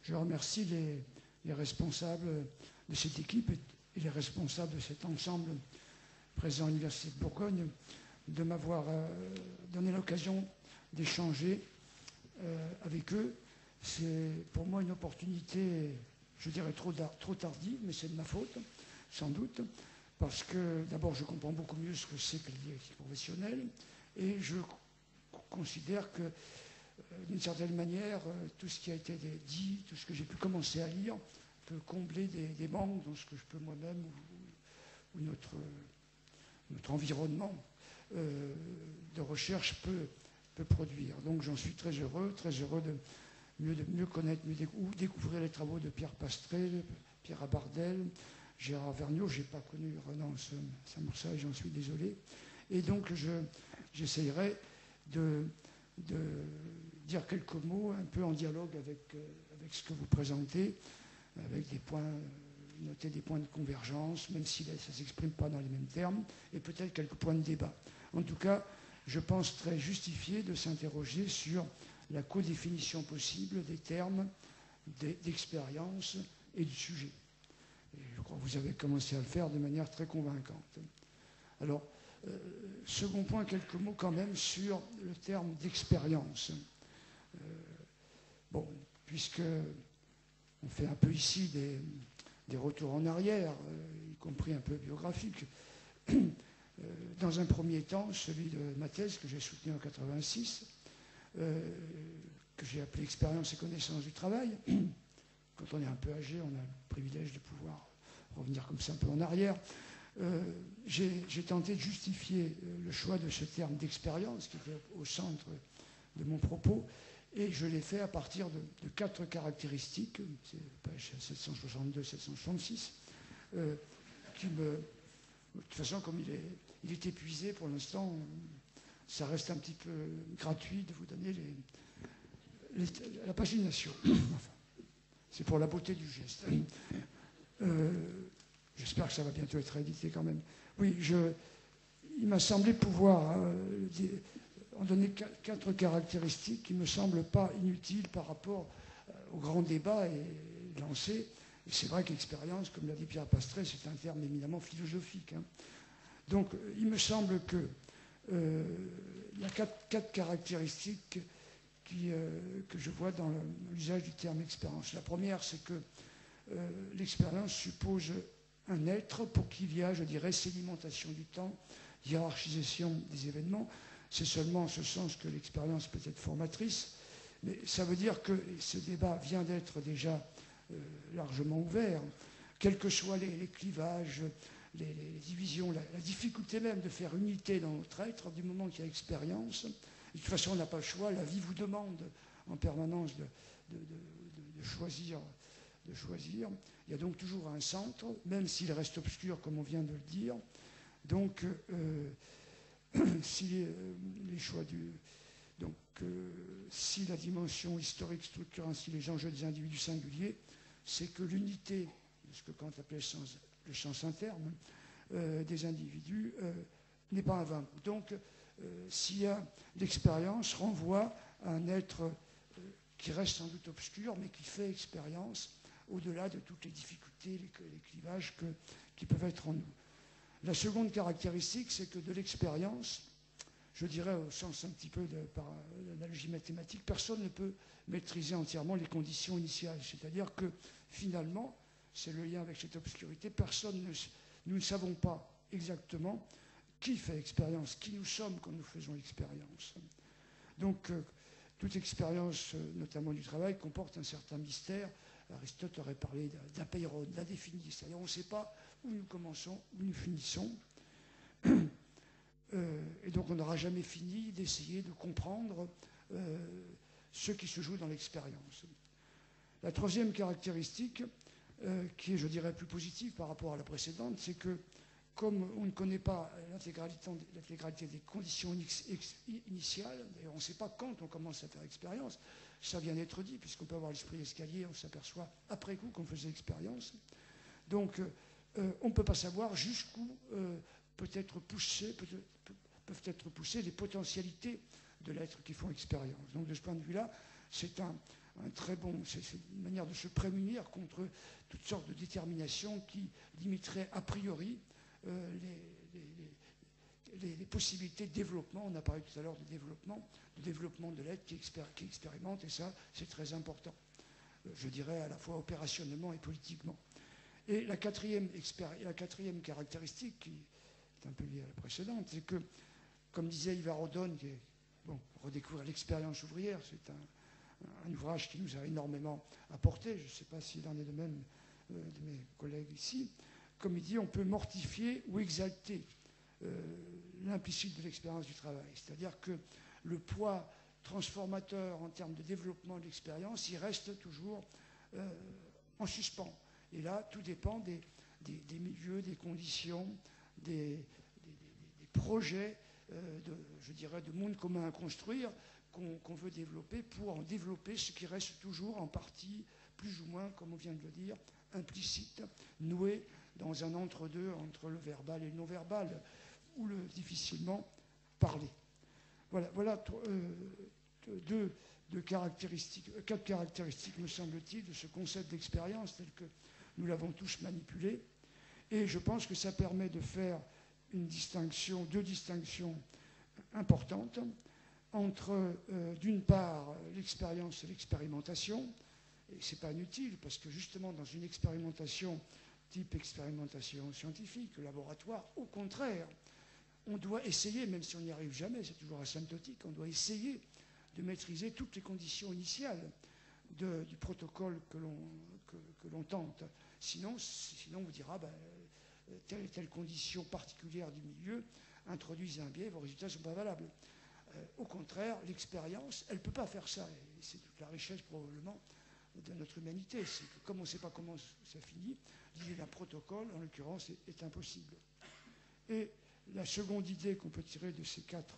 je remercie les responsables de cette équipe et les responsables de cet ensemble présent à l'Université de Bourgogne de m'avoir donné l'occasion d'échanger avec eux. C'est pour moi une opportunité, je dirais trop tardive, mais c'est de ma faute, sans doute, parce que d'abord je comprends beaucoup mieux ce que c'est que la directive professionnelle, et je considère que d'une certaine manière, tout ce qui a été dit, tout ce que j'ai pu commencer à lire, peut combler des manques dans ce que je peux moi-même ou notre environnement de recherche peut produire. Donc j'en suis très heureux de mieux connaître, ou découvrir les travaux de Pierre Pastré, Pierre Abardel, Gérard Vergniaud. Je n'ai pas connu Renan Samoussa, j'en suis désolé. Et donc j'essayerai de dire quelques mots un peu en dialogue avec ce que vous présentez, avec des points, noter des points de convergence, même si ça ne s'exprime pas dans les mêmes termes, et peut-être quelques points de débat. En tout cas, je pense très justifié de s'interroger sur la codéfinition possible des termes d'expérience et du sujet. Et je crois que vous avez commencé à le faire de manière très convaincante. Alors, second point, quelques mots quand même sur le terme d'expérience. Bon, puisque on fait un peu ici des retours en arrière, y compris un peu biographiques. Dans un premier temps, celui de ma thèse que j'ai soutenue en 86, que j'ai appelé Expérience et connaissance du travail. Quand on est un peu âgé, on a le privilège de pouvoir revenir comme ça un peu en arrière. J'ai tenté de justifier le choix de ce terme d'expérience qui était au centre de mon propos, et je l'ai fait à partir de 4 caractéristiques, c'est page 762-766, qui me... De toute façon, comme il est épuisé pour l'instant, ça reste un petit peu gratuit de vous donner la pagination. Enfin, c'est pour la beauté du geste. J'espère que ça va bientôt être édité quand même. Oui, il m'a semblé pouvoir en donner 4 caractéristiques qui ne me semblent pas inutiles par rapport au grand débat et lancé. Et c'est vrai qu'expérience, comme l'a dit Pierre Pastré, c'est un terme éminemment philosophique. Hein. Donc, il me semble que il y a 4 caractéristiques que je vois dans l'usage du terme expérience. La première, c'est que l'expérience suppose un être pour qu'il y a, je dirais, sédimentation du temps, hiérarchisation des événements. C'est seulement en ce sens que l'expérience peut être formatrice, mais ça veut dire que ce débat vient d'être déjà largement ouvert, quels que soient les clivages, les divisions, la difficulté même de faire unité dans notre être, du moment qu'il y a expérience. De toute façon, on n'a pas le choix, la vie vous demande en permanence de choisir. Il y a donc toujours un centre, même s'il reste obscur, comme on vient de le dire. Donc, si les choix si la dimension historique structure ainsi les enjeux des individus singuliers, c'est que l'unité de ce que Kant appelait le sens interne des individus n'est pas un vain. Donc, s'il y a l'expérience, renvoie à un être qui reste sans doute obscur, mais qui fait expérience au-delà de toutes les difficultés, les clivages qui peuvent être en nous. La seconde caractéristique, c'est que de l'expérience, je dirais au sens un petit peu par l'analogie mathématique, personne ne peut maîtriser entièrement les conditions initiales. C'est-à-dire que finalement, c'est le lien avec cette obscurité, nous ne savons pas exactement qui fait expérience, qui nous sommes quand nous faisons expérience. Donc, toute expérience, notamment du travail, comporte un certain mystère. Aristote aurait parlé d'apeiron, d'indéfini, c'est-à-dire on ne sait pas où nous commençons, où nous finissons. Et donc on n'aura jamais fini d'essayer de comprendre ce qui se joue dans l'expérience. La troisième caractéristique, qui est, je dirais, plus positive par rapport à la précédente, c'est que comme on ne connaît pas l'intégralité des conditions initiales, d'ailleurs on ne sait pas quand on commence à faire expérience, ça vient d'être dit, puisqu'on peut avoir l'esprit escalier, on s'aperçoit après coup qu'on faisait expérience. Donc on ne peut pas savoir jusqu'où peuvent être poussées les potentialités de l'être qui font expérience. Donc de ce point de vue-là, c'est un c'est une manière de se prémunir contre toutes sortes de déterminations qui limiteraient a priori les possibilités de développement. On a parlé tout à l'heure de développement de l'aide qui expérimente, et ça, c'est très important, je dirais à la fois opérationnellement et politiquement. Et la quatrième caractéristique, qui est un peu liée à la précédente, c'est que, comme disait Ivar Rodon, redécouvrir l'expérience ouvrière, c'est un ouvrage qui nous a énormément apporté, je ne sais pas s'il en est de même de mes collègues ici, comme il dit, on peut mortifier ou exalter l'implicite de l'expérience du travail. C'est-à-dire que le poids transformateur en termes de développement de l'expérience, il reste toujours en suspens. Et là, tout dépend des milieux, des conditions, des projets, je dirais, de monde commun à construire qu'on veut développer pour en développer ce qui reste toujours en partie, plus ou moins, comme on vient de le dire, implicite, noué dans un entre-deux entre le verbal et le non-verbal, ou le difficilement parlé. Voilà quatre caractéristiques, me semble-t-il, de ce concept d'expérience tel que nous l'avons tous manipulé. Et je pense que ça permet de faire deux distinctions importantes entre, d'une part, l'expérience et l'expérimentation. Et ce n'est pas inutile, parce que justement, dans une expérimentation type expérimentation scientifique, laboratoire, au contraire, on doit essayer, même si on n'y arrive jamais, c'est toujours asymptotique, on doit essayer de maîtriser toutes les conditions initiales du protocole que l'on tente. Sinon, on vous dira, telle et telle condition particulière du milieu introduisent un biais, vos résultats ne sont pas valables. Au contraire, l'expérience, elle ne peut pas faire ça. Et c'est toute la richesse probablement de notre humanité. C'est que comme on ne sait pas comment ça finit, l'idée d'un protocole, en l'occurrence, est impossible. Et la seconde idée qu'on peut tirer de ces quatre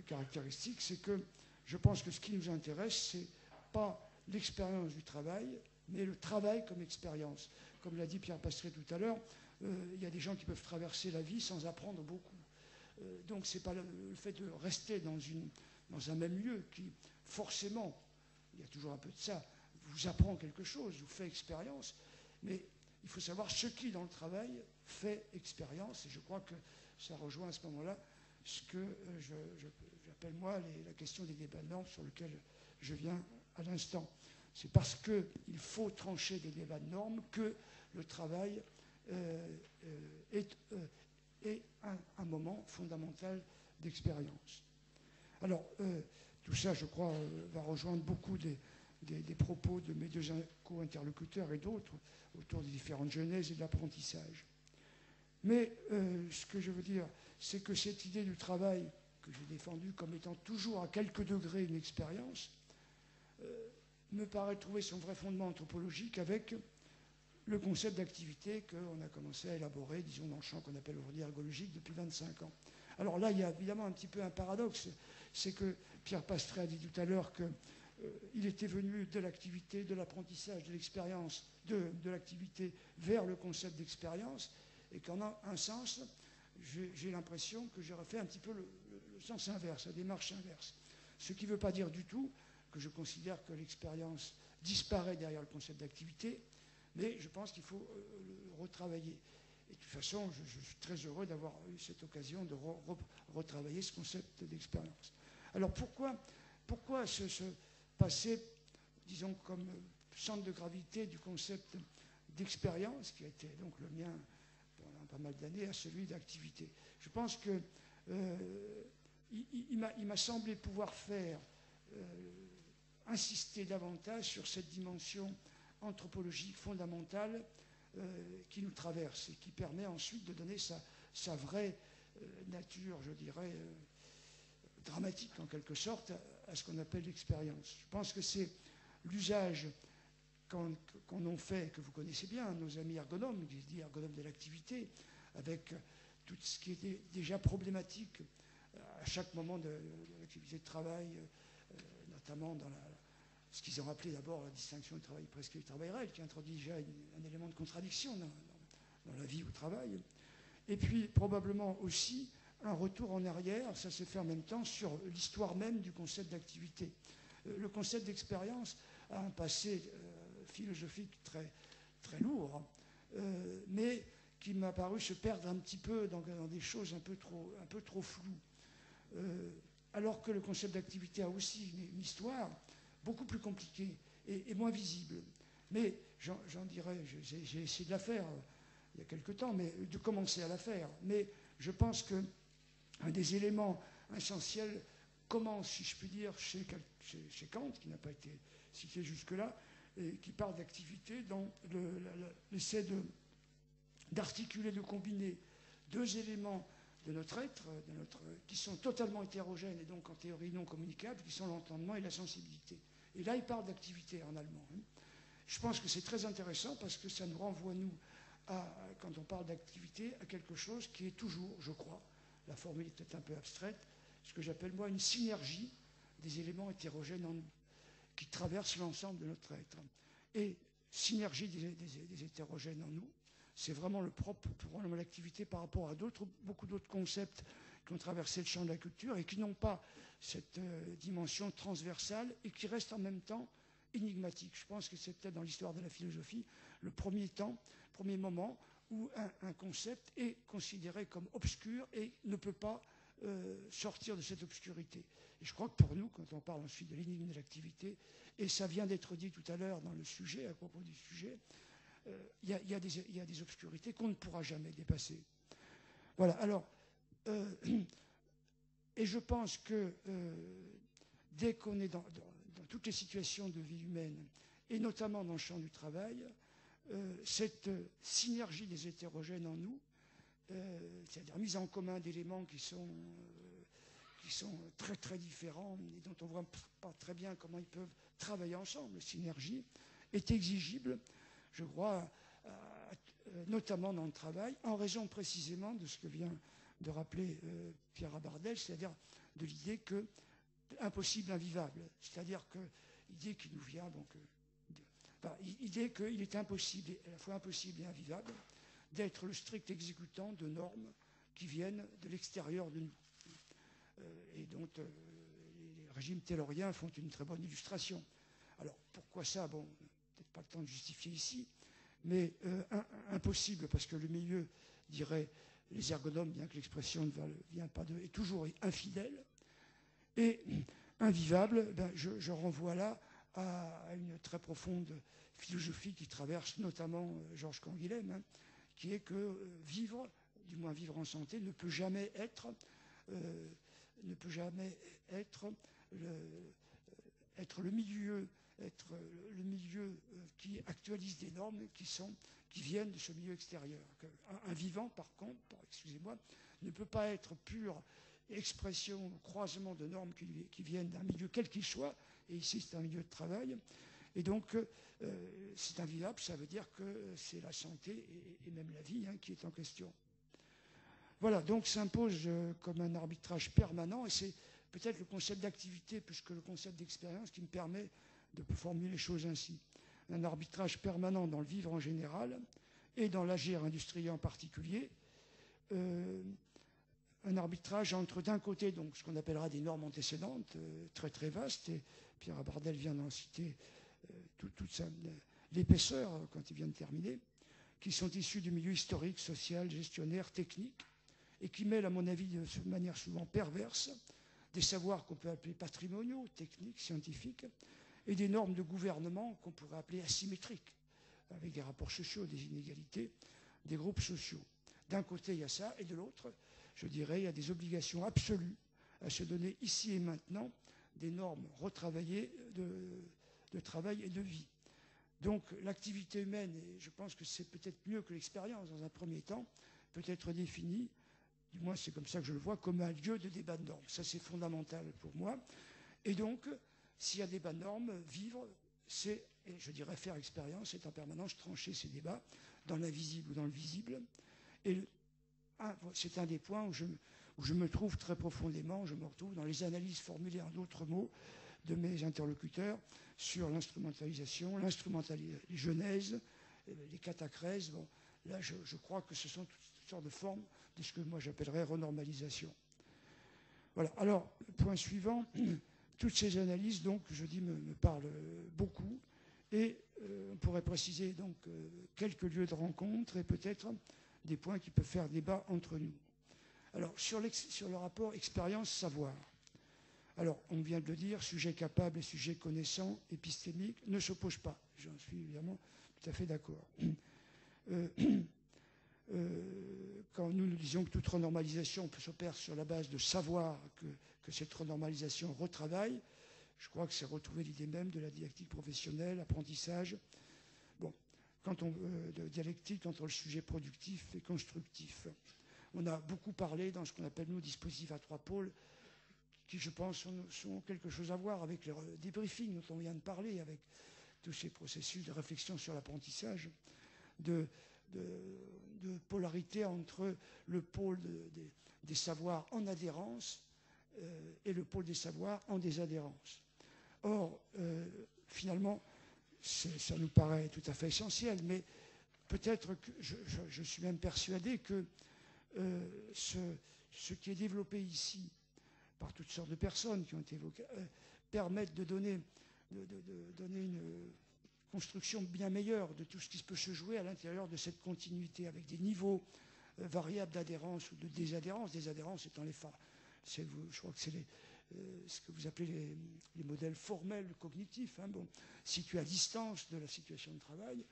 caractéristiques, c'est que je pense que ce qui nous intéresse, ce n'est pas l'expérience du travail, mais le travail comme expérience. Comme l'a dit Pierre Pastré tout à l'heure, il y a des gens qui peuvent traverser la vie sans apprendre beaucoup. Donc ce n'est pas le fait de rester dans un même lieu qui, forcément, il y a toujours un peu de ça, vous apprend quelque chose, vous fait expérience, mais il faut savoir ce qui, dans le travail, fait expérience, et je crois que ça rejoint à ce moment-là ce que j'appelle, moi, la question des débats de normes sur lequel je viens à l'instant. C'est parce qu'il faut trancher des débats de normes que le travail est un moment fondamental d'expérience. Alors, tout ça, je crois, va rejoindre beaucoup des propos de mes deux co-interlocuteurs et d'autres autour des différentes genèses et de l'apprentissage. Mais ce que je veux dire, c'est que cette idée du travail que j'ai défendue comme étant toujours à quelques degrés une expérience, me paraît trouver son vrai fondement anthropologique avec le concept d'activité qu'on a commencé à élaborer, disons, dans le champ qu'on appelle aujourd'hui ergologique depuis 25 ans. Alors là, il y a évidemment un petit peu un paradoxe, c'est que Pierre Pastré a dit tout à l'heure qu'il était venu de l'activité, de l'apprentissage, de l'expérience, de l'activité vers le concept d'expérience, et qu'en un sens, j'ai l'impression que j'ai refait un petit peu le sens inverse, la démarche inverse. Ce qui ne veut pas dire du tout que je considère que l'expérience disparaît derrière le concept d'activité, mais je pense qu'il faut le retravailler. Et de toute façon, je suis très heureux d'avoir eu cette occasion de retravailler ce concept d'expérience. Alors pourquoi se passer, disons, comme centre de gravité du concept d'expérience, qui a été donc le mien pendant pas mal d'années, à celui d'activité? Je pense que il m'a semblé pouvoir faire insister davantage sur cette dimension anthropologique fondamentale qui nous traverse et qui permet ensuite de donner sa vraie nature, je dirais, dramatique en quelque sorte, à ce qu'on appelle l'expérience. Je pense que c'est l'usage qu'on en fait, que vous connaissez bien, nos amis ergonomes, qui se disent ergonomes de l'activité, avec tout ce qui était déjà problématique à chaque moment de l'activité de travail, notamment dans ce qu'ils ont appelé d'abord la distinction du travail prescrit et du travail réel, qui introduit déjà un élément de contradiction dans la vie au travail. Et puis probablement aussi un retour en arrière, ça s'est fait en même temps, sur l'histoire même du concept d'activité. Le concept d'expérience a un passé philosophique très, très lourd, mais qui m'a paru se perdre un petit peu dans des choses un peu trop floues. Alors que le concept d'activité a aussi une histoire beaucoup plus compliquée et moins visible. Mais j'en dirais, j'ai essayé de la faire il y a quelque temps, mais de commencer à la faire. Mais je pense qu'un des éléments essentiels commence, si je puis dire, chez Kant, qui n'a pas été cité jusque-là, et qui parle d'activité dans l'essai d'articuler, de combiner deux éléments de notre être, qui sont totalement hétérogènes et donc en théorie non communicables, qui sont l'entendement et la sensibilité. Et là, il parle d'activité en allemand. Je pense que c'est très intéressant parce que ça nous renvoie, nous, quand on parle d'activité, à quelque chose qui est toujours, je crois, la formule est peut-être un peu abstraite, ce que j'appelle moi une synergie des éléments hétérogènes en nous, qui traversent l'ensemble de notre être. Et synergie des hétérogènes en nous, c'est vraiment le propre pour l'activité par rapport à beaucoup d'autres concepts qui ont traversé le champ de la culture et qui n'ont pas cette dimension transversale et qui restent en même temps énigmatiques. Je pense que c'est peut-être dans l'histoire de la philosophie le premier moment où un concept est considéré comme obscur et ne peut pas sortir de cette obscurité. Et je crois que pour nous, quand on parle ensuite de l'énigme de l'activité, et ça vient d'être dit tout à l'heure dans le sujet, à propos du sujet, il y a des obscurités qu'on ne pourra jamais dépasser. Voilà, alors, et je pense que dès qu'on est dans toutes les situations de vie humaine, et notamment dans le champ du travail, cette synergie des hétérogènes en nous, c'est-à-dire mise en commun d'éléments qui sont très très différents et dont on ne voit pas très bien comment ils peuvent travailler ensemble, synergie, est exigible, je crois, notamment dans le travail, en raison précisément de ce que vient de rappeler Pierre Abardel, c'est-à-dire de l'idée que impossible, invivable, c'est-à-dire que l'idée qui nous vient, donc, l'idée qu'il est impossible, à la fois impossible et invivable, d'être le strict exécutant de normes qui viennent de l'extérieur de nous. Et donc, les régimes tayloriens font une très bonne illustration. Alors, pourquoi ça? Bon, peut-être pas le temps de justifier ici, mais impossible, parce que le milieu dirait, les ergonomes, bien que l'expression ne vient pas d'eux, est toujours infidèle. Et invivable, je renvoie là à une très profonde philosophie qui traverse notamment Georges Canguilhem, qui est que vivre, du moins vivre en santé, ne peut jamais être le milieu qui actualise des normes qui viennent de ce milieu extérieur. Un vivant, par contre, excusez-moi, ne peut pas être pure expression, croisement de normes qui viennent d'un milieu quel qu'il soit, et ici c'est un milieu de travail, et donc c'est invivable, ça veut dire que c'est la santé et même la vie qui est en question. Voilà, donc s'impose comme un arbitrage permanent, et c'est peut-être le concept d'activité plus que le concept d'expérience qui me permet de formuler les choses ainsi. Un arbitrage permanent dans le vivre en général et dans l'agir industriel en particulier, un arbitrage entre d'un côté donc ce qu'on appellera des normes antécédentes, très très vastes, et Pierre Abardel vient d'en citer toute l'épaisseur quand il vient de terminer, qui sont issus du milieu historique, social, gestionnaire, technique, et qui mêlent, à mon avis, de manière souvent perverse, des savoirs qu'on peut appeler patrimoniaux, techniques, scientifiques, et des normes de gouvernement qu'on pourrait appeler asymétriques, avec des rapports sociaux, des inégalités, des groupes sociaux. D'un côté, il y a ça, et de l'autre, je dirais, il y a des obligations absolues à se donner ici et maintenant des normes retravaillées de travail et de vie. Donc l'activité humaine, et je pense que c'est peut-être mieux que l'expérience dans un premier temps, peut être définie, du moins c'est comme ça que je le vois, comme un lieu de débat de normes. Ça c'est fondamental pour moi. Et donc, s'il y a débat de normes, vivre, c'est, et je dirais faire expérience, c'est en permanence trancher ces débats dans l'invisible ou dans le visible. Et c'est un des points où je me trouve très profondément, je me retrouve dans les analyses formulées en d'autres mots de mes interlocuteurs sur l'instrumentalisation, les genèses, les catacrèses. Bon, là, je crois que ce sont toutes sortes de formes de ce que moi j'appellerais renormalisation. Voilà. Alors, point suivant, toutes ces analyses, donc, je dis, me parlent beaucoup. Et on pourrait préciser donc quelques lieux de rencontre et peut-être des points qui peuvent faire débat entre nous. Alors, sur le rapport expérience-savoir, alors, on vient de le dire, sujet capable et sujet connaissant, épistémique, ne s'opposent pas. J'en suis évidemment tout à fait d'accord. Quand nous disions que toute renormalisation s'opère sur la base de savoir que cette renormalisation retravaille, je crois que c'est retrouver l'idée même de la dialectique professionnelle, apprentissage. Bon, de dialectique entre le sujet productif et constructif. On a beaucoup parlé dans ce qu'on appelle, nous, dispositifs à 3 pôles, qui, je pense, sont quelque chose à voir avec les débriefings dont on vient de parler, avec tous ces processus de réflexion sur l'apprentissage, de polarité entre le pôle des savoirs en adhérence et le pôle des savoirs en désadhérence. Or, finalement, ça nous paraît tout à fait essentiel, mais peut-être que je suis même persuadé que ce qui est développé ici par toutes sortes de personnes qui ont été évoquées permettent de donner une construction bien meilleure de tout ce qui peut se jouer à l'intérieur de cette continuité, avec des niveaux variables d'adhérence ou de désadhérence, désadhérence étant les phares. Je crois que c'est ce que vous appelez les modèles formels cognitifs, hein, bon, situés à distance de la situation de travail.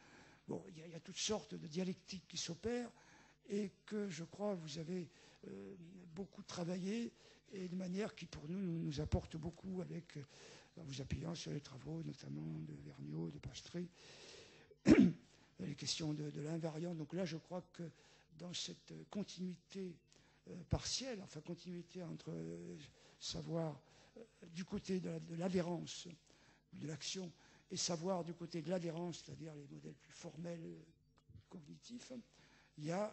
Bon, il y a toutes sortes de dialectiques qui s'opèrent et que, je crois, vous avez beaucoup travaillé et de manière qui, pour nous apporte beaucoup avec, en vous appuyant sur les travaux, notamment de Vergniaud, de Pastré, les questions de l'invariant. Donc là, je crois que dans cette continuité partielle, enfin continuité entre savoir du côté de l'adhérence, de l'action, et savoir du côté de l'adhérence, c'est-à-dire les modèles plus formels, cognitifs, il y a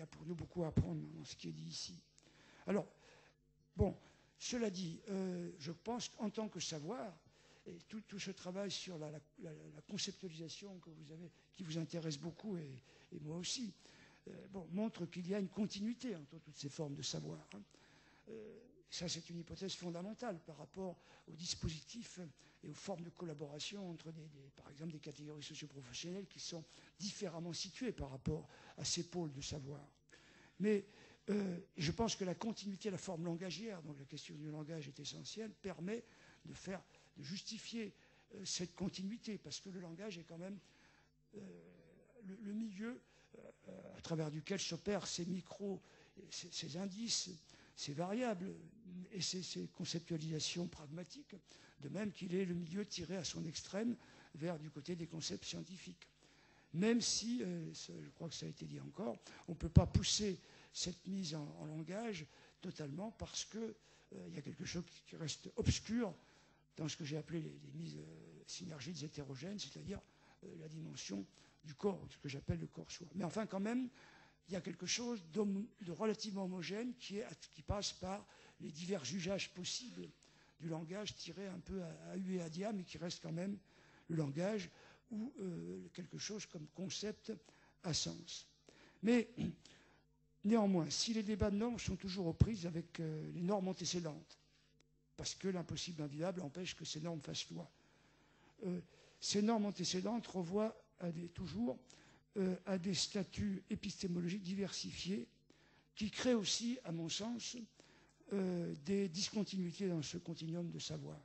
pour nous beaucoup à apprendre dans ce qui est dit ici. Alors, bon, cela dit, je pense qu'en tant que savoir, et tout ce travail sur la conceptualisation que vous avez, qui vous intéresse beaucoup, et moi aussi, montre qu'il y a une continuité entre toutes ces formes de savoir. Hein. Ça, c'est une hypothèse fondamentale par rapport aux dispositifs et aux formes de collaboration entre, par exemple, des catégories socioprofessionnelles qui sont différemment situées par rapport à ces pôles de savoir. Mais je pense que la continuité de la forme langagière, donc la question du langage est essentielle, permet de justifier cette continuité, parce que le langage est quand même le milieu à travers duquel s'opèrent ces micros, ces indices, ces variables et ces conceptualisations pragmatiques, de même qu'il est le milieu tiré à son extrême vers du côté des concepts scientifiques. Même si, je crois que ça a été dit encore, on ne peut pas pousser cette mise en langage totalement parce qu'il y a quelque chose qui reste obscur dans ce que j'ai appelé les mises synergiques hétérogènes, c'est-à-dire la dimension du corps, ce que j'appelle le corps-soi. Mais enfin, quand même, il y a quelque chose de relativement homogène qui passe par les divers jugeages possibles du langage tiré un peu à U et à dia, mais qui reste quand même le langage ou quelque chose comme concept à sens. Mais néanmoins, si les débats de normes sont toujours aux prises avec les normes antécédentes, parce que l'impossible invivable empêche que ces normes fassent loi, ces normes antécédentes renvoient toujours à des statuts épistémologiques diversifiés qui créent aussi, à mon sens, des discontinuités dans ce continuum de savoir.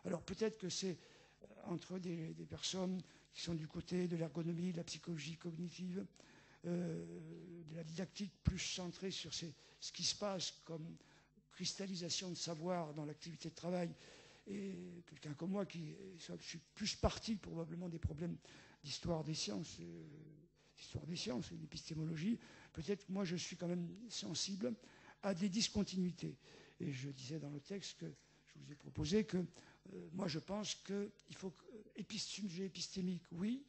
Alors peut-être que c'est entre des personnes qui sont du côté de l'ergonomie, de la psychologie cognitive, de la didactique plus centrée sur ce qui se passe comme cristallisation de savoir dans l'activité de travail, et quelqu'un comme moi qui suis plus parti probablement des problèmes d'histoire des sciences, et d'épistémologie, peut-être que moi je suis quand même sensible à des discontinuités. Et je disais dans le texte que je vous ai proposé que moi je pense qu'il faut sujet épistémique, oui,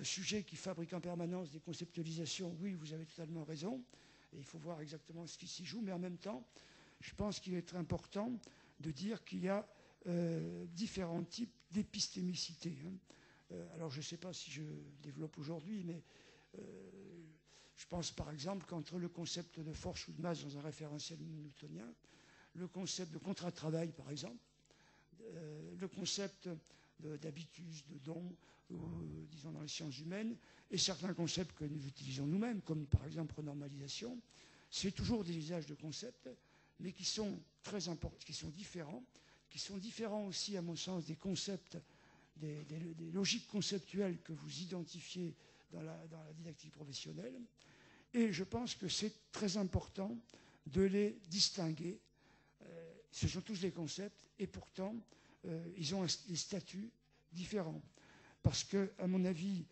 sujet qui fabrique en permanence des conceptualisations, oui, vous avez totalement raison, et il faut voir exactement ce qui s'y joue, mais en même temps, je pense qu'il est très important de dire qu'il y a différents types d'épistémicité. Hein. Alors je ne sais pas si je développe aujourd'hui, mais je pense par exemple qu'entre le concept de force ou de masse dans un référentiel newtonien, le concept de contrat de travail, par exemple, le concept d'habitus, de don, disons dans les sciences humaines, et certains concepts que nous utilisons nous-mêmes, comme par exemple renormalisation. C'est toujours des usages de concepts, mais qui sont très importants, qui sont différents aussi, à mon sens, des concepts, des logiques conceptuelles que vous identifiez dans la didactique professionnelle. Et je pense que c'est très important de les distinguer. Ce sont tous des concepts, et pourtant, ils ont des statuts différents. Parce que, à mon avis,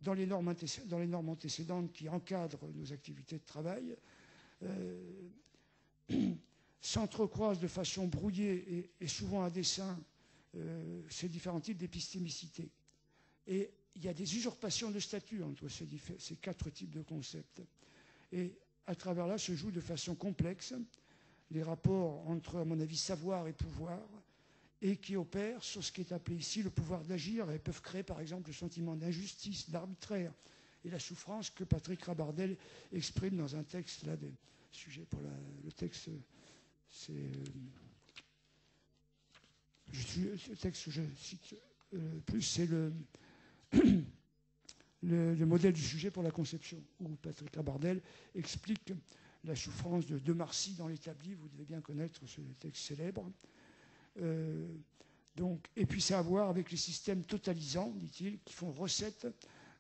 dans les normes antécédentes qui encadrent nos activités de travail, s'entrecroisent de façon brouillée et souvent à dessein ces différents types d'épistémicité. Et il y a des usurpations de statut entre ces 4 types de concepts. Et à travers là se jouent de façon complexe les rapports entre, à mon avis, savoir et pouvoir, et qui opèrent sur ce qui est appelé ici le pouvoir d'agir, et peuvent créer par exemple le sentiment d'injustice, d'arbitraire, et la souffrance que Patrick Rabardel exprime dans un texte, là, des sujets pour le texte, c'est... le texte que je cite plus, c'est le modèle du sujet pour la conception, où Patrick Rabardel explique la souffrance de De Marcy dans l'établi. Vous devez bien connaître ce texte célèbre. Et puis c'est à voir avec les systèmes totalisants, dit-il, qui font recette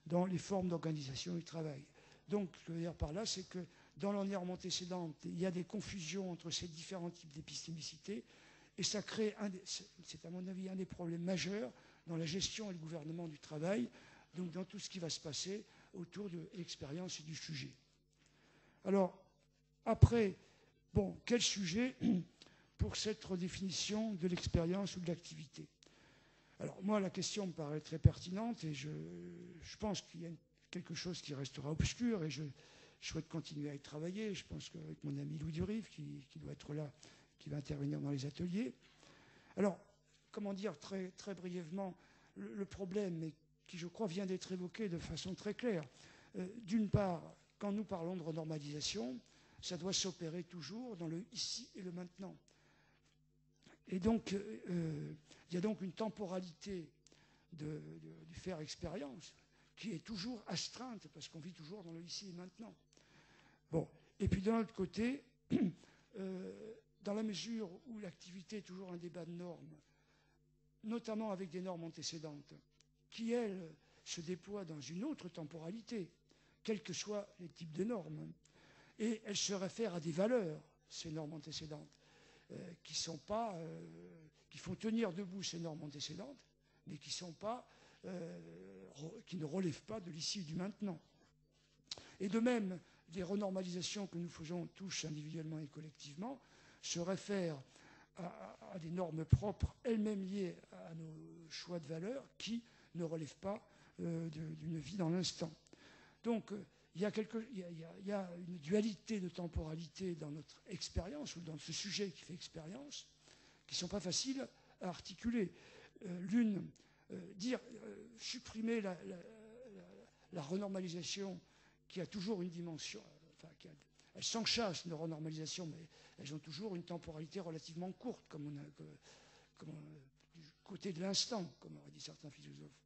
dans les formes d'organisation du travail. Donc, ce que je veux dire par là, c'est que dans les normes antécédentes, il y a des confusions entre ces différents types d'épistémicité, et ça crée, c'est à mon avis un des problèmes majeurs dans la gestion et le gouvernement du travail, donc dans tout ce qui va se passer autour de l'expérience et du sujet. Alors, après, bon, quel sujet pour cette redéfinition de l'expérience ou de l'activité? Alors, moi, la question me paraît très pertinente, et je pense qu'il y a quelque chose qui restera obscur, et je souhaite continuer à y travailler. Je pense qu'avec mon ami Louis Durive, qui doit être là, qui va intervenir dans les ateliers. Alors, comment dire très, très brièvement, le problème, et qui, je crois, vient d'être évoqué de façon très claire. D'une part, quand nous parlons de renormalisation, ça doit s'opérer toujours dans le ici et le maintenant. Et donc, il y a donc une temporalité du faire expérience qui est toujours astreinte, parce qu'on vit toujours dans le ici et maintenant. Bon. Et puis, d'un autre côté, dans la mesure où l'activité est toujours un débat de normes, notamment avec des normes antécédentes, qui, elles, se déploient dans une autre temporalité, quels que soient les types de normes, et elles se réfèrent à des valeurs, ces normes antécédentes, qui font tenir debout ces normes antécédentes, mais qui ne relèvent pas de l'ici et du maintenant. Et de même, les renormalisations que nous faisons tous individuellement et collectivement se réfèrent à des normes propres, elles-mêmes liées à nos choix de valeurs, qui ne relèvent pas d'une vie dans l'instant. Donc, il y a une dualité de temporalité dans notre expérience, ou dans ce sujet qui fait expérience, qui ne sont pas faciles à articuler. Supprimer la renormalisation qui a toujours une dimension, elles s'enchassent, nos renormalisations, mais elles ont toujours une temporalité relativement courte, comme du côté de l'instant, comme auraient dit certains philosophes.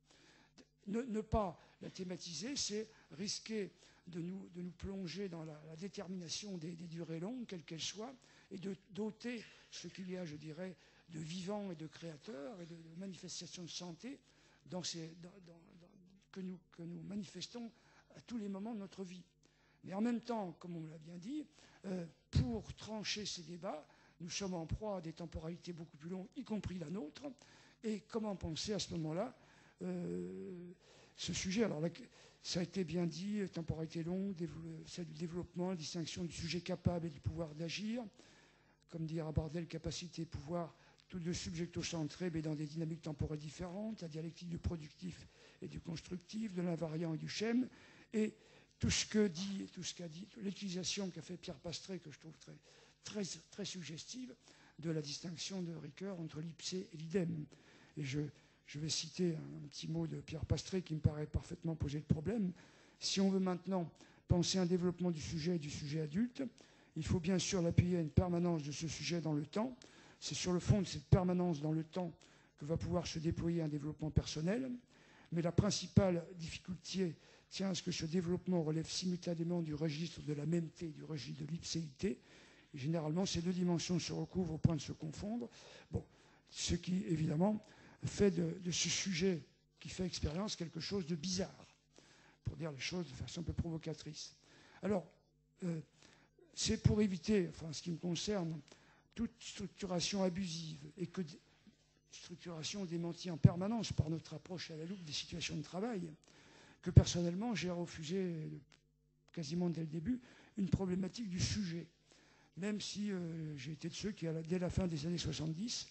Ne pas la thématiser, c'est risquer de nous plonger dans la détermination des durées longues, quelles qu'elles soient, et de doter ce qu'il y a, je dirais, de vivants et de créateurs et de manifestations de santé que nous manifestons à tous les moments de notre vie. Mais en même temps, comme on l'a bien dit, pour trancher ces débats, nous sommes en proie à des temporalités beaucoup plus longues, y compris la nôtre. Et comment penser à ce moment-là ce sujet? Alors, ça a été bien dit, temporalité longue, celle du développement, la distinction du sujet capable et du pouvoir d'agir. Comme dit Rabardel, capacité et pouvoir, tous deux subjecto-centrés, mais dans des dynamiques temporelles différentes, la dialectique du productif et du constructif, de l'invariant et du schème, et tout ce qu'a dit, l'utilisation qu'a fait Pierre Pastré, que je trouve très, très, très suggestive, de la distinction de Ricoeur entre l'ipsé et l'idem. Et je vais citer un petit mot de Pierre Pastré qui me paraît parfaitement poser le problème. Si on veut maintenant penser un développement du sujet et du sujet adulte, il faut bien sûr l'appuyer à une permanence de ce sujet dans le temps. C'est sur le fond de cette permanence dans le temps que va pouvoir se déployer un développement personnel. Mais la principale difficulté tient à ce que ce développement relève simultanément du registre de la MEMT et du registre de l'ipséité. Et généralement, ces deux dimensions se recouvrent au point de se confondre. Bon, ce qui, évidemment, fait de ce sujet qui fait expérience quelque chose de bizarre, pour dire les choses de façon un peu provocatrice. Alors, c'est pour éviter, enfin, en ce qui me concerne, toute structuration abusive et que structuration démentie en permanence par notre approche à la loupe des situations de travail, que personnellement j'ai refusé quasiment dès le début une problématique du sujet, même si j'ai été de ceux qui, dès la fin des années 70,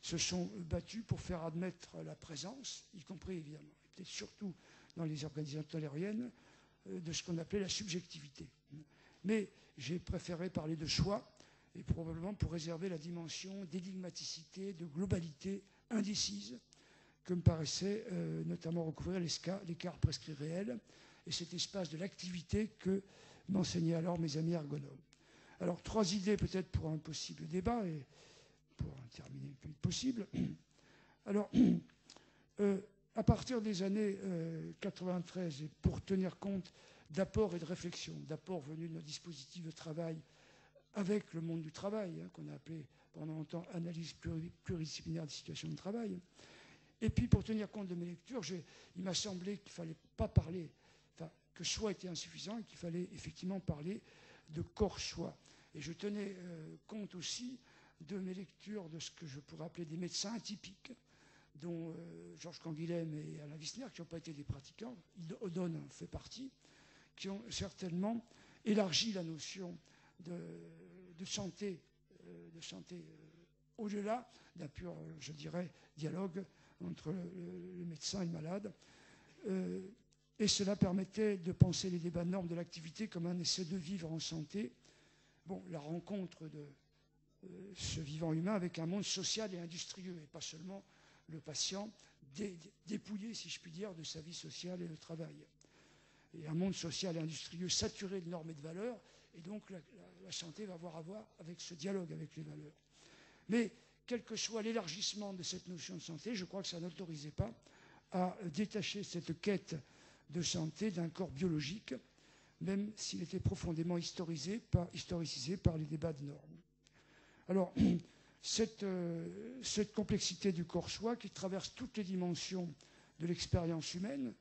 se sont battus pour faire admettre la présence, y compris évidemment, et peut-être surtout dans les organisations tolériennes, de ce qu'on appelait la subjectivité. Mais j'ai préféré parler de choix, et probablement pour réserver la dimension d'énigmaticité, de globalité indécise, que me paraissait notamment recouvrir l'écart prescrit réel, et cet espace de l'activité que m'enseignaient alors mes amis ergonomes. Alors, 3 idées peut-être pour un possible débat, et pour terminer le plus vite possible. Alors, à partir des années 93, et pour tenir compte d'apports et de réflexions, d'apports venus de nos dispositifs de travail avec le monde du travail, hein, qu'on a appelé pendant longtemps analyse pluridisciplinaire des situations de travail, et puis pour tenir compte de mes lectures, il m'a semblé qu'il ne fallait pas parler, enfin, que choix était insuffisant et qu'il fallait effectivement parler de corps-choix. Et je tenais compte aussi de mes lectures de ce que je pourrais appeler des médecins atypiques, dont Georges Canguilhem et Alain Wissner, qui n'ont pas été des pratiquants, Odone en fait partie, qui ont certainement élargi la notion de santé, au-delà d'un pur, je dirais, dialogue entre le médecin et le malade. Et cela permettait de penser les débats de normes de l'activité comme un essai de vivre en santé. Bon, la rencontre de ce vivant humain avec un monde social et industrieux, et pas seulement le patient dépouillé, si je puis dire, de sa vie sociale et de travail. Et un monde social et industrieux saturé de normes et de valeurs, et donc la santé va avoir à voir avec ce dialogue avec les valeurs. Mais quel que soit l'élargissement de cette notion de santé, je crois que ça n'autorisait pas à détacher cette quête de santé d'un corps biologique, même s'il était profondément historicisé par les débats de normes. Alors, cette complexité du corps-soi qui traverse toutes les dimensions de l'expérience humaine,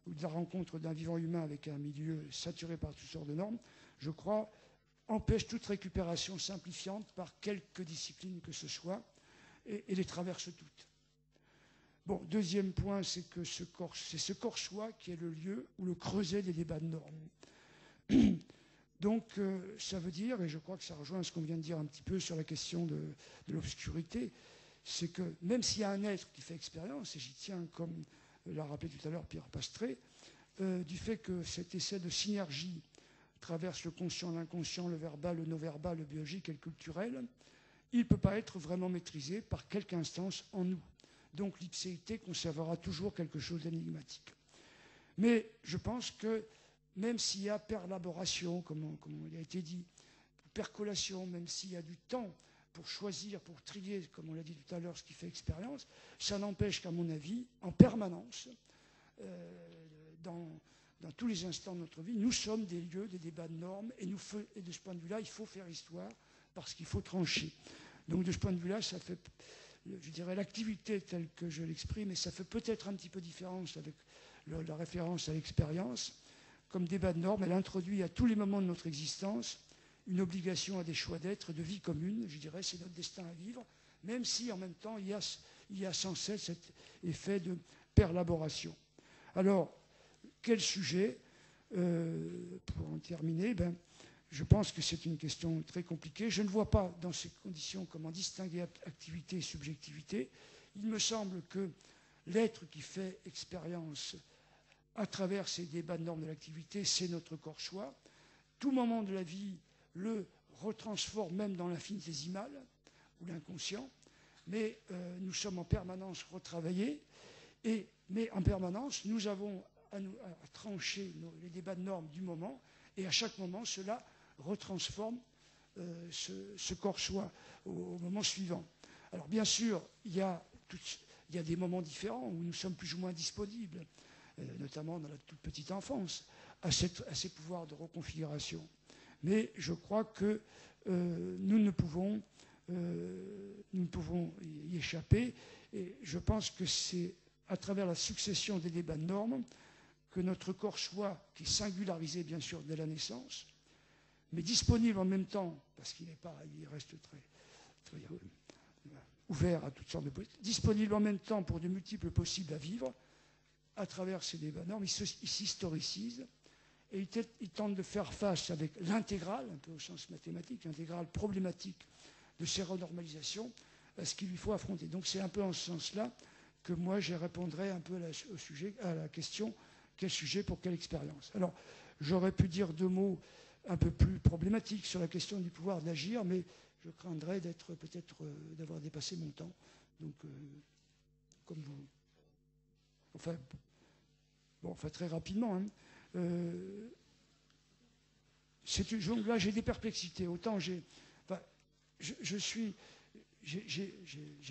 ou de la rencontre d'un vivant humain avec un milieu saturé par toutes sortes de normes, je crois, empêche toute récupération simplifiante par quelque discipline que ce soit, et les traverse toutes. Bon, deuxième point, c'est que c'est ce corps-soi qui est le lieu où le creuset des débats de normes. Donc, ça veut dire, et je crois que ça rejoint ce qu'on vient de dire un petit peu sur la question de l'obscurité, c'est que même s'il y a un être qui fait expérience, et j'y tiens, comme l'a rappelé tout à l'heure Pierre Pastré, du fait que cet essai de synergie traverse le conscient, l'inconscient, le verbal, le non-verbal, le biologique et le culturel, il ne peut pas être vraiment maîtrisé par quelque instance en nous. Donc l'ipséité conservera toujours quelque chose d'énigmatique. Mais je pense que même s'il y a perlaboration, comme il a été dit, percolation, même s'il y a du temps pour choisir, pour trier, comme on l'a dit tout à l'heure, ce qui fait expérience, ça n'empêche qu'à mon avis, en permanence, dans tous les instants de notre vie, nous sommes des lieux, des débats de normes, et de ce point de vue-là, il faut faire histoire, parce qu'il faut trancher. Donc de ce point de vue-là, ça fait, je dirais, l'activité telle que je l'exprime, et ça fait peut-être un petit peu différence avec la référence à l'expérience. Comme débat de normes, elle introduit à tous les moments de notre existence une obligation à des choix d'être, de vie commune, je dirais, c'est notre destin à vivre, même si en même temps il y a sans cesse cet effet de perlaboration. Alors, quel sujet pour en terminer, je pense que c'est une question très compliquée. Je ne vois pas dans ces conditions comment distinguer activité et subjectivité. Il me semble que l'être qui fait expérience à travers ces débats de normes de l'activité, c'est notre corps-choix. Tout moment de la vie le retransforme même dans l'infinitésimal ou l'inconscient, mais nous sommes en permanence retravaillés, mais en permanence, nous avons à trancher les débats de normes du moment, et à chaque moment, cela retransforme ce corps-soi au moment suivant. Alors bien sûr, il y a des moments différents où nous sommes plus ou moins disponibles, notamment dans la toute petite enfance, à ces pouvoirs de reconfiguration. Mais je crois que nous ne pouvons y échapper. Et je pense que c'est à travers la succession des débats de normes que notre corps-soi, qui est singularisé bien sûr dès la naissance, mais disponible en même temps, parce qu'il reste très ouvert à toutes sortes de possibilités, disponible en même temps pour de multiples possibles à vivre, à travers ces débats de normes, il s'historicise et il tente de faire face avec l'intégrale, un peu au sens mathématique, l'intégrale problématique de ces renormalisations, à ce qu'il lui faut affronter. Donc c'est un peu en ce sens-là que moi je répondrai un peu à la question quel sujet pour quelle expérience. Alors j'aurais pu dire 2 mots un peu plus problématiques sur la question du pouvoir d'agir, mais je craindrais d'avoir dépassé mon temps. Donc comme vous... Enfin très rapidement. Hein. Là j'ai des perplexités. Autant j'ai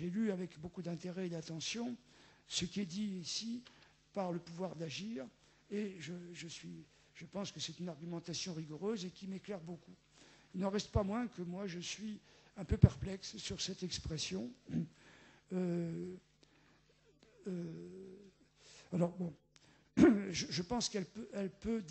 lu avec beaucoup d'intérêt et d'attention ce qui est dit ici par le pouvoir d'agir, et je pense que c'est une argumentation rigoureuse et qui m'éclaire beaucoup. Il n'en reste pas moins que moi je suis un peu perplexe sur cette expression. Alors bon, je pense qu'elle peut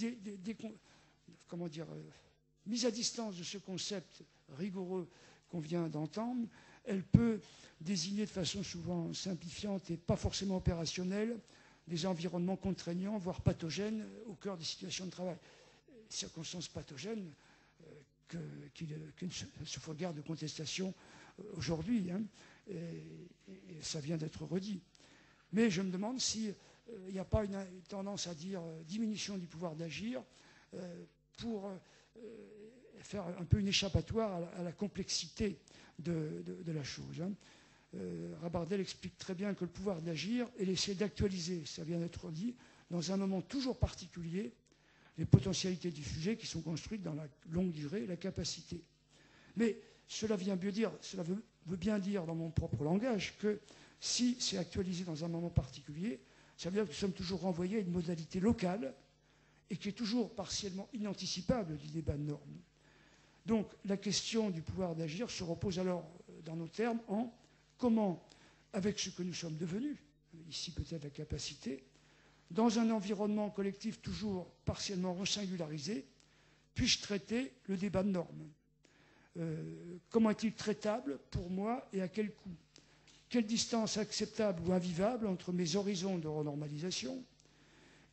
mise à distance de ce concept rigoureux qu'on vient d'entendre, elle peut désigner de façon souvent simplifiante et pas forcément opérationnelle des environnements contraignants, voire pathogènes, au cœur des situations de travail. Circonstances pathogènes qui se font guère de contestation aujourd'hui, hein, et ça vient d'être redit. Mais je me demande s'il n'y a pas une tendance à dire diminution du pouvoir d'agir pour faire un peu une échappatoire à la complexité de la chose. Hein. Rabardel explique très bien que le pouvoir d'agir est l'essai d'actualiser, ça vient d'être dit, dans un moment toujours particulier, les potentialités du sujet qui sont construites dans la longue durée, la capacité. Mais cela veut bien dire dans mon propre langage que si c'est actualisé dans un moment particulier, ça veut dire que nous sommes toujours renvoyés à une modalité locale et qui est toujours partiellement inanticipable du débat de normes. Donc la question du pouvoir d'agir se repose alors, dans nos termes, en comment, avec ce que nous sommes devenus, ici peut-être la capacité, dans un environnement collectif toujours partiellement resingularisé, puis-je traiter le débat de normes ? Comment est-il traitable pour moi et à quel coût ? Quelle distance acceptable ou invivable entre mes horizons de renormalisation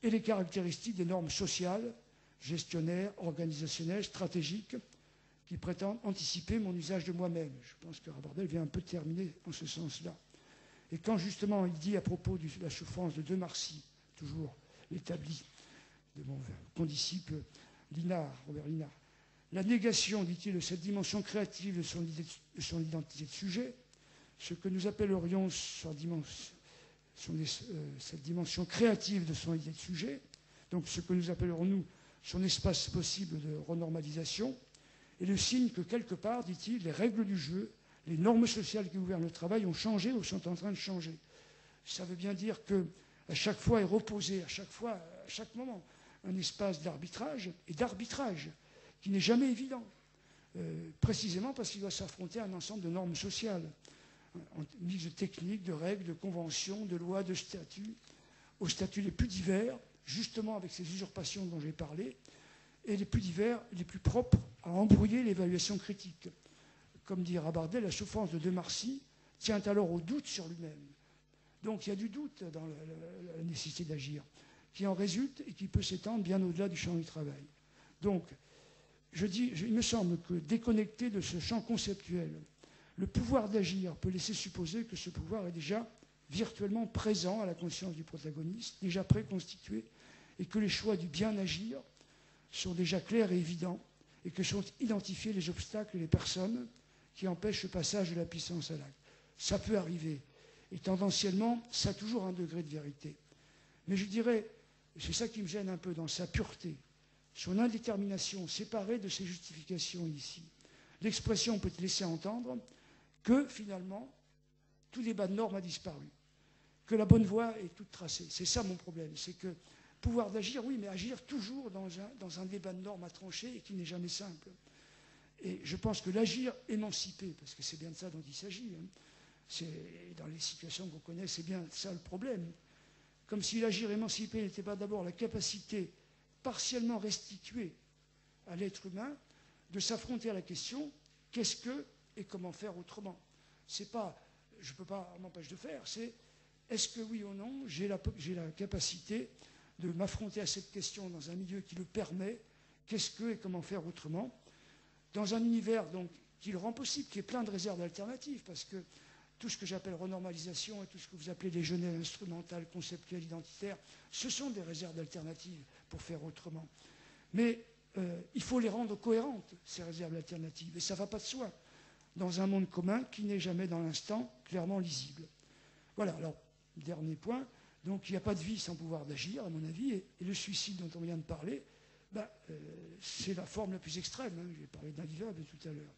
et les caractéristiques des normes sociales, gestionnaires, organisationnelles, stratégiques, qui prétendent anticiper mon usage de moi-même. Je pense que Rabardel vient un peu terminer en ce sens-là. Et quand justement il dit à propos de la souffrance de De Marcy, toujours l'établi de mon condisciple Robert Linard, la négation, dit-il, de cette dimension créative de son identité de sujet, ce que nous appellerions cette dimension créative de son idée de sujet, donc ce que nous appellerons, nous, son espace possible de renormalisation, est le signe que, quelque part, dit-il, les règles du jeu, les normes sociales qui gouvernent le travail ont changé ou sont en train de changer. Ça veut bien dire qu'à chaque fois est reposé, à chaque moment, un espace d'arbitrage, et d'arbitrage qui n'est jamais évident, précisément parce qu'il doit s'affronter à un ensemble de normes sociales, en mix de techniques, de règles, de conventions, de lois, de statuts, aux statuts les plus divers, justement avec ces usurpations dont j'ai parlé, et les plus divers, les plus propres à embrouiller l'évaluation critique. Comme dit Rabardel, la souffrance de De Marcy tient alors au doute sur lui-même. Donc il y a du doute dans la nécessité d'agir, qui en résulte et qui peut s'étendre bien au-delà du champ du travail. Donc, il me semble que déconnecté de ce champ conceptuel, le pouvoir d'agir peut laisser supposer que ce pouvoir est déjà virtuellement présent à la conscience du protagoniste, déjà préconstitué, et que les choix du bien agir sont déjà clairs et évidents, et que sont identifiés les obstacles et les personnes qui empêchent le passage de la puissance à l'acte. Ça peut arriver, et tendanciellement, ça a toujours un degré de vérité. Mais je dirais, c'est ça qui me gêne un peu dans sa pureté, son indétermination séparée de ses justifications ici. l'expression peut laisser entendre que finalement, tout débat de normes a disparu, que la bonne voie est toute tracée. C'est ça mon problème, c'est que pouvoir d'agir, oui, mais agir toujours dans un débat de normes à trancher et qui n'est jamais simple. Et je pense que l'agir émancipé, parce que c'est bien de ça dont il s'agit, hein, dans les situations qu'on connaît, c'est bien ça le problème. Comme si l'agir émancipé n'était pas d'abord la capacité partiellement restituée à l'être humain de s'affronter à la question qu'est-ce que et comment faire autrement. C'est pas, je ne peux pas m'empêcher de faire, c'est est-ce que oui ou non j'ai la capacité de m'affronter à cette question dans un milieu qui le permet, qu'est-ce que et comment faire autrement, dans un univers donc qui le rend possible, qui est plein de réserves alternatives, parce que tout ce que j'appelle renormalisation et tout ce que vous appelez les genèses instrumentales, conceptuelles, identitaires, ce sont des réserves alternatives pour faire autrement. Mais il faut les rendre cohérentes, ces réserves alternatives, et ça ne va pas de soi, dans un monde commun qui n'est jamais dans l'instant clairement lisible. Voilà, alors, dernier point, donc il n'y a pas de vie sans pouvoir d'agir, à mon avis, et le suicide dont on vient de parler, c'est la forme la plus extrême, hein, j'ai parlé d'invivable tout à l'heure.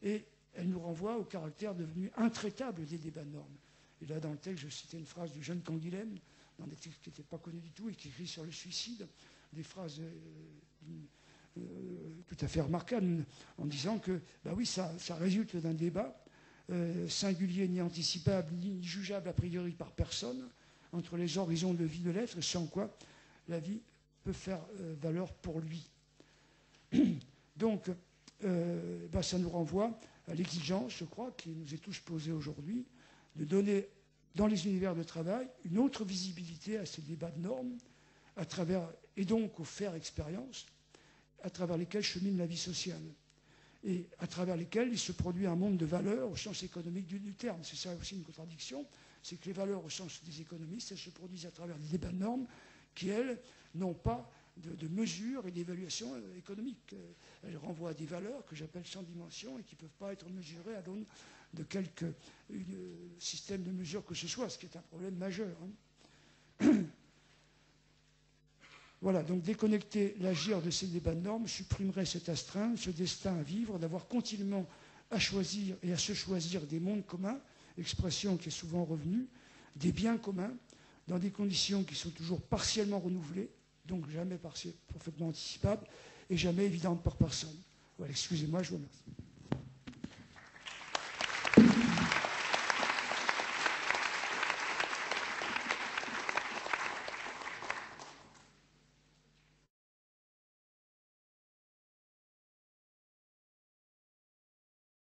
Et elle nous renvoie au caractère devenu intraitable des débats de normes. Et là, dans le texte, je citais une phrase du jeune Canguilhem, dans des textes qui n'étaient pas connus du tout et qui écrit sur le suicide, des phrases tout à fait remarquables, en disant que, oui, ça résulte d'un débat singulier, ni anticipable, ni jugeable a priori par personne, entre les horizons de vie de l'être, sans quoi la vie peut faire valeur pour lui. Donc, ça nous renvoie à l'exigence, je crois, qui nous est tous posée aujourd'hui, de donner, dans les univers de travail, une autre visibilité à ces débats de normes, à travers, et donc aux faire expérience, à travers lesquels chemine la vie sociale, et à travers lesquels il se produit un monde de valeurs au sens économique du terme. C'est ça aussi une contradiction, c'est que les valeurs au sens des économistes, elles se produisent à travers des débats de normes qui, elles, n'ont pas de mesures et d'évaluation économique. Elles renvoient à des valeurs que j'appelle sans dimension et qui ne peuvent pas être mesurées à l'aune de quelque système de mesure que ce soit, ce qui est un problème majeur. Hein. Voilà, donc déconnecter l'agir de ces débats de normes supprimerait cette astreinte, ce destin à vivre, d'avoir continuellement à choisir et à se choisir des mondes communs, expression qui est souvent revenue, des biens communs, dans des conditions qui sont toujours partiellement renouvelées, donc jamais parfaitement anticipables, et jamais évidentes pour personne. Voilà, excusez-moi, je vous remercie.